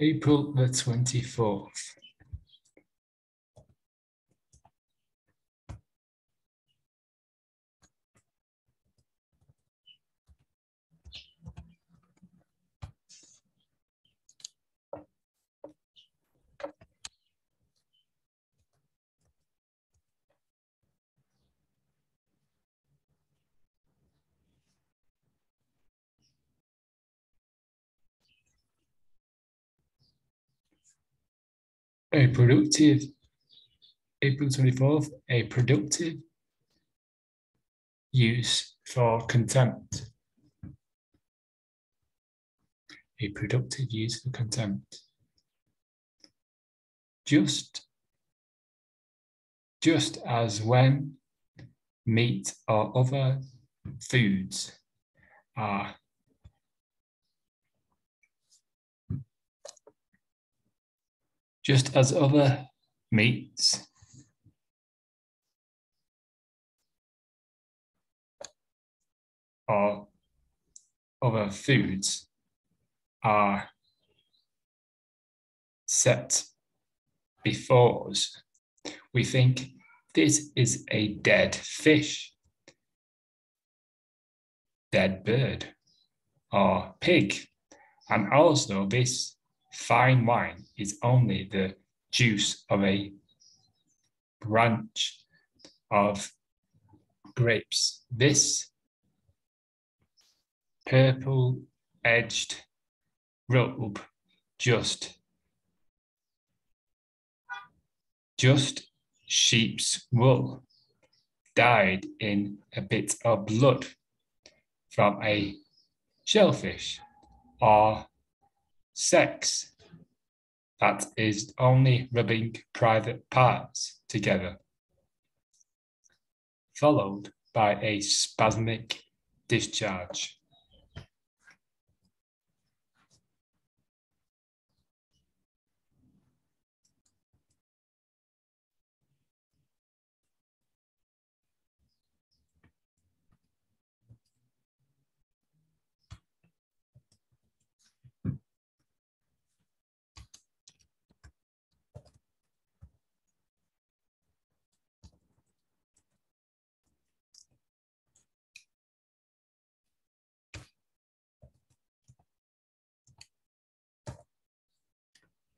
April the 24th. April 24th, a productive use for contempt. A productive use for contempt. Just as when meat or other foods are just as other meats or other foods are set before us, we think this is a dead fish, dead bird, or pig. And also this fine wine is only the juice of a branch of grapes. This purple-edged robe just sheep's wool, dyed in a bit of blood from a shellfish, or sex that is only rubbing private parts together, followed by a spasmic discharge.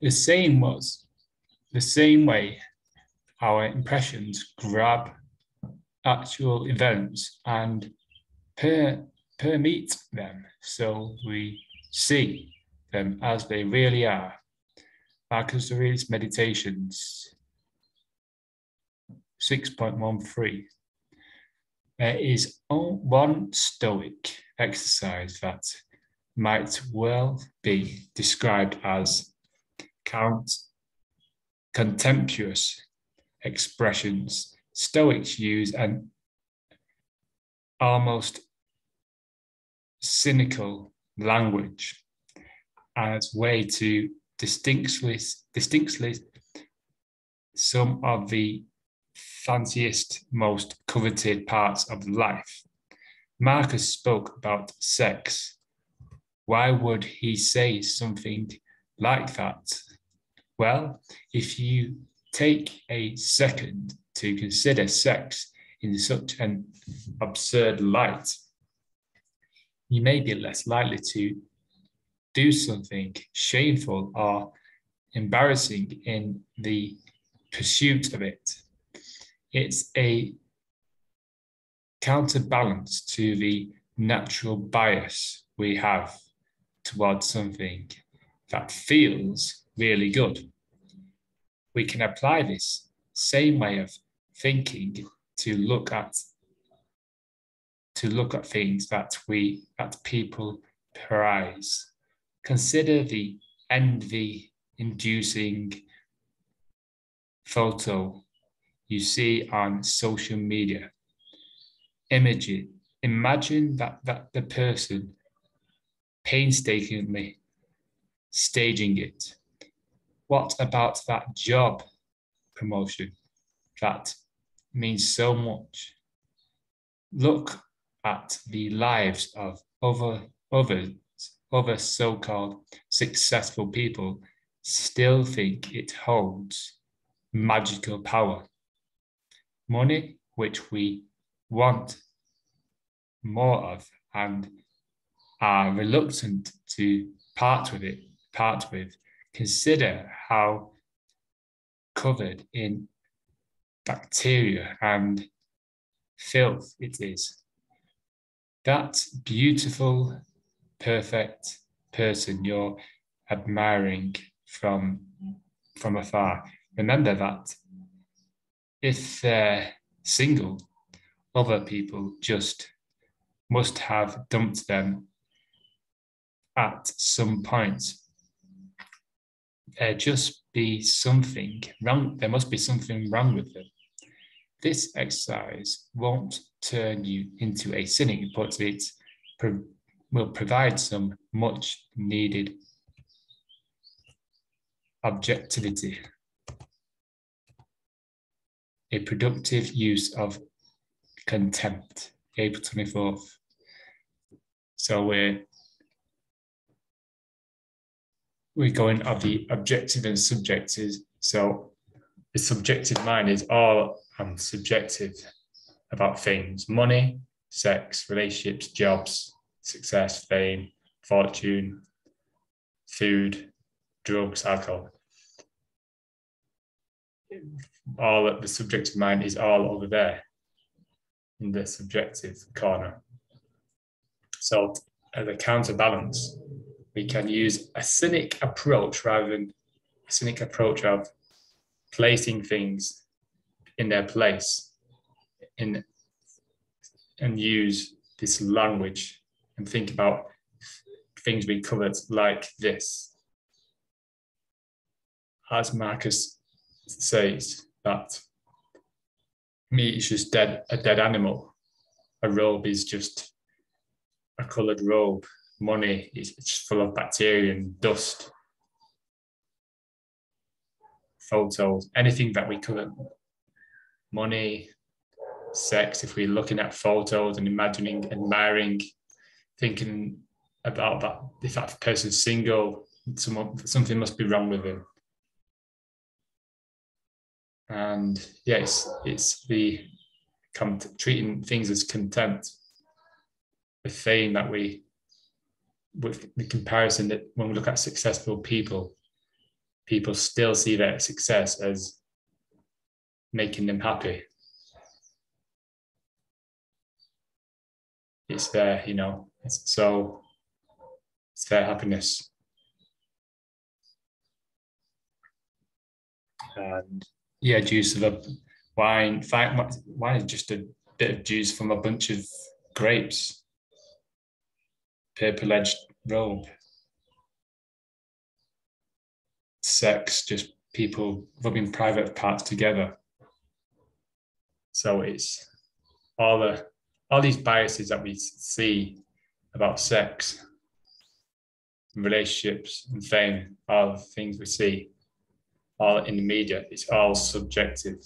The same way our impressions grab actual events and permeate them so we see them as they really are. Marcus Aurelius Meditations 6.13. There is one Stoic exercise that might well be described as contemptuous expressions. Stoics use an almost cynical language as a way to distinctly some of the fanciest, most coveted parts of life. Marcus spoke about sex. Why would he say something like that? Well, if you take a second to consider sex in such an absurd light, you may be less likely to do something shameful or embarrassing in the pursuit of it. It's a counterbalance to the natural bias we have towards something that feels really good. We can apply this same way of thinking to look at things that people prize. Consider the envy-inducing photo you see on social media. Imagine that the person painstakingly staging it. What about that job promotion that means so much? Look at the lives of other so-called successful people still think it holds magical power. Money, which we want more of and are reluctant to part with, consider how covered in bacteria and filth it is. That beautiful, perfect person you're admiring from afar, remember that if they're single, other people just must have dumped them at some point. There must be something wrong with them. This exercise won't turn you into a cynic, but it will provide some much needed objectivity. A productive use of contempt, April 24th. So we're going of the objective and subjective. So the subjective mind is all subjective about things: money, sex, relationships, jobs, success, fame, fortune, food, drugs, alcohol. All of the subjective mind is all over there in the subjective corner. So as a counterbalance, we can use a cynic approach rather than a cynic approach of placing things in their place and use this language and think about things we covered like this. As Marcus says, that meat is just a dead animal. A robe is just a coloured robe. Money is full of bacteria and dust. Photos, anything that we cover. Money, sex, if we're looking at photos and imagining, admiring, thinking about that, if that person's single, something must be wrong with him. And yes, it's the treating things as contempt. The fame that with the comparison that when we look at successful people still see their success as making them happy. It's their, it's their happiness. And yeah, juice of a wine. Wine is just a bit of juice from a bunch of grapes. Purple-edged robe. Sex, just people rubbing private parts together. So it's all these biases that we see about sex, relationships, and fame, all the things we see, all in the media. It's all subjective.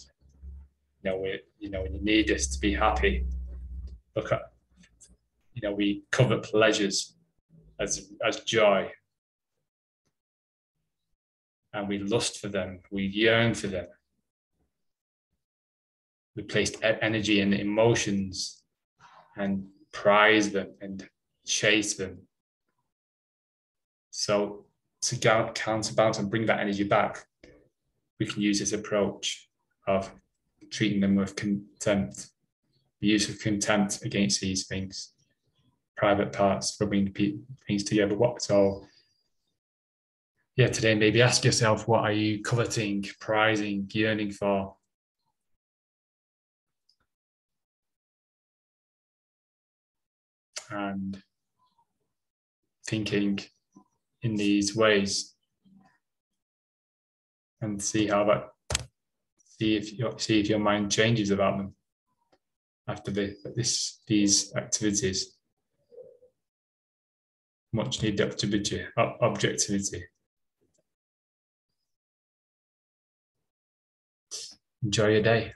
When you need us to be happy, look at, we cover pleasures as joy, and we lust for them, we yearn for them. We place energy and emotions and prize them and chase them. So to counterbalance and bring that energy back, we can use this approach of treating them with contempt, the use of contempt against these things, private parts, rubbing things together. Today maybe ask yourself, what are you coveting, prizing, yearning for? And thinking in these ways, and see if your mind changes about them after these activities. Much needed objectivity. Enjoy your day.